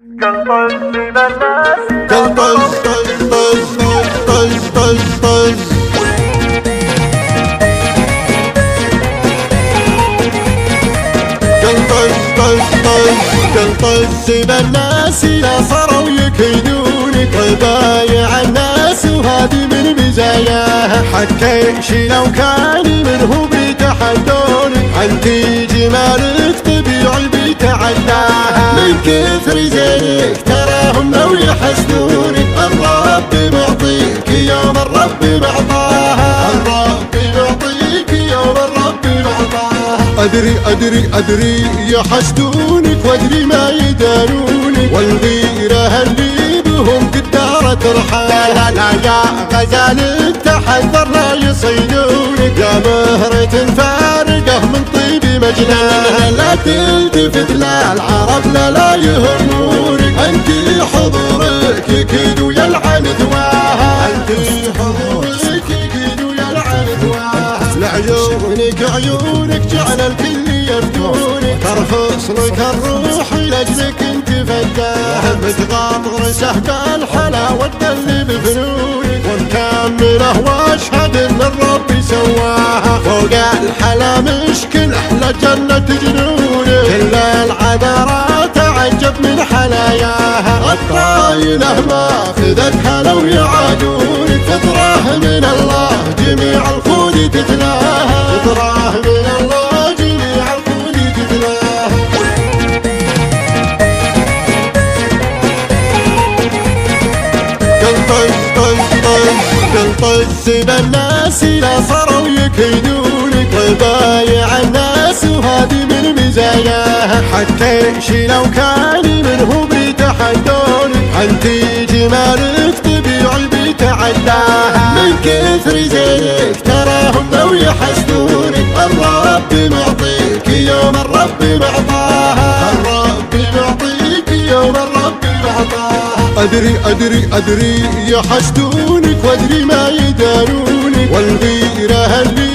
قلب من الناس طز طز طز طز طز طز طز بالناس لا صاروا يكيدونك وبايع الناس وهذه من مزاياها حتى شي لو كان منه بيتحدونك انتي جمالك طبيعي بيتعداها من كثر زيك تراهم لو يحسدونك الرب معطيك يوم الرب معطاها الرب معطيك يوم الرب معطاها أدري يحسدونك وأدري ما يدانونك والغيرة اللي بهم قدارة ترحال لا يا غزال تحذر لا يصيدونك يا مهرة فارقة من طيب مجناها لا تلتفت لا العرب لا يهمونك أنت حضورك يكيد ويلعن دواها أنت حضورك يكيد ويلعن دواها عيونك جعل الكل يفتونك ترخص لك الروح لأجلك انت فتاها بتغاطر سهب الحلاوة اللي بفنونك ونكمله واشهد ان الرب سواها فوق الحلا مشكل احلى جنة جنونك كل العذرات تعجب من حلاياها الطايلة ما خذتها لو يعادونك فطره من الله جميع الخود تتلاها فطره من الله جميع الخود تتلاها طز بالناس لا صاروا يكيدونك وبايع الناس وهذه من مزاياها حتى شي لو كان منه بيتحدونك انتي جمالك طبيعي بيتعداها من كثر زيك تراهم لو يحسدونك الرب معطيك يوم الرب معطاها الرب معطيك يوم الرب معطاها أدري يحسدونك وأدري ما يدانونك والغيرة اللي